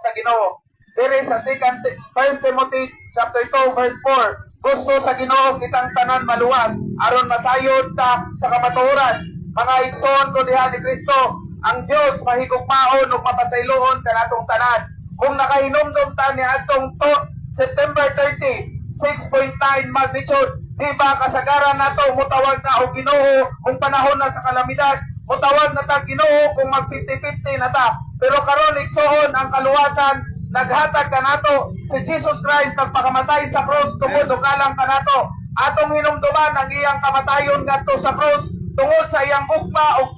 sa Ginoo. Diri sa 1 Timothy chapter 2 verse 4. Gusto sa Ginoo kitang tanan maluwas aron masayod ta sa kamatuoran. Mga igsoon ko diha ni Kristo, ang Dios mahigugmaon ug mapasayloon kanatong tanan. Kung nakahinumdum ta ni atong September 30, 6.9 magnitude, di ba kasagaran nato mutawag na og Ginoo kung panahon na sa kalamidad, mutawag na ta Ginoo kung mag 50-50 na ta. Pero karon igsoon ang kaluwasan, naghatag kanato si Jesus Christ nagpakamatay sa krus tungod og alang kanato. Atong hinumduman ang iyang kamatayon ngadto sa krus tungod sa iyang gugma o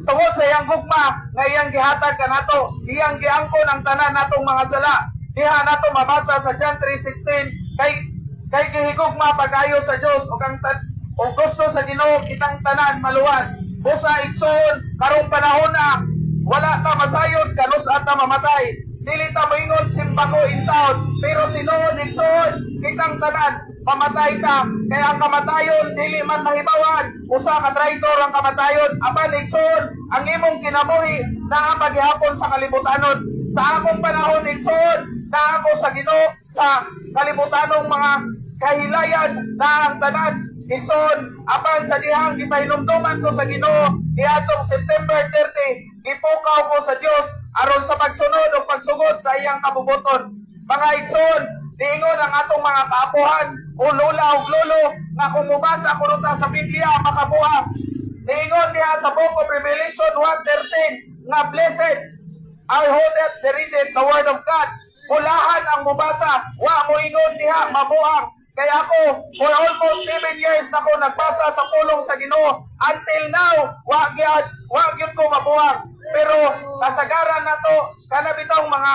tungod sa iyang gugma nga iyang gihatag kanato, iyang giangkon ang tanan natong mga sala. Diha nato mabasa sa John 3:16 kay gihigugma pag-ayo sa Dios ug gusto sa Ginoo kitang tanan maluwas. Busa igsoon karong panahon na wala ta masayod kanus at ta mamatay. Dili ta moingon simbako in taon, pero tinuod igsoon kitang tanan mamatay ta. Kaya ang kamatayon dili man mahibawan, usa ka traitor ang kamatayon. Apan igsoon ang imong kinabuhi naa paghihapon sa kalibutanon. Sa akong panahon igsoon na ako sa Ginoo sa kalibutanong mga kahilayan na ang tanan igsoon apan sa dihang gipahinumduman ko sa Ginoo niadtong September 30 gipukaw ko sa Dios aron sa pagsunod o pagsugod sa iyang kabubuton. Mga igsoon, diingon ang atong mga kaapuhan o lola o lolo nga kung mubasa kuno ta sa Biblia makabuha. Diingon diha sa Book of Revelation 1:13 nga blessed are who that readeth the word of God. Pulahan ang mubasa, wa mo ingon diha mabuang. Kaya ako, for almost 7 years na ko nagbasa sa pulong sa Ginoo. Until now, wa gyud ko mabuang. Pero kasagaran na to, kanabitong mga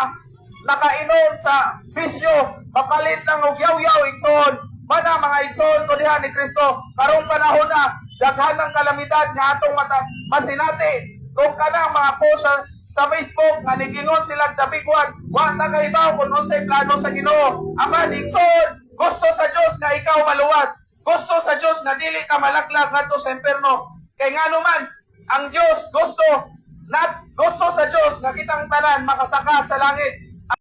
nakainom sa bisyo, mapalit ng ugyaw-yaw igsoon. Mana mga igsoon ko diha ni Kristo, karong panahon na, daghan ng kalamidad nga atong masinati. Kung kanang mga post sa Facebook nga nigingon sila dabigwan, wa ta kahibaw kung unsay plano sa Ginoo. Aman igsoon, gusto sa Dios nga ikaw maluwas. Gusto sa Dios nga dili ka malaglag ngadto sa impierno. Kay ngano man ang Dios gusto sa Dios nga kitang tanan makasaka sa langit.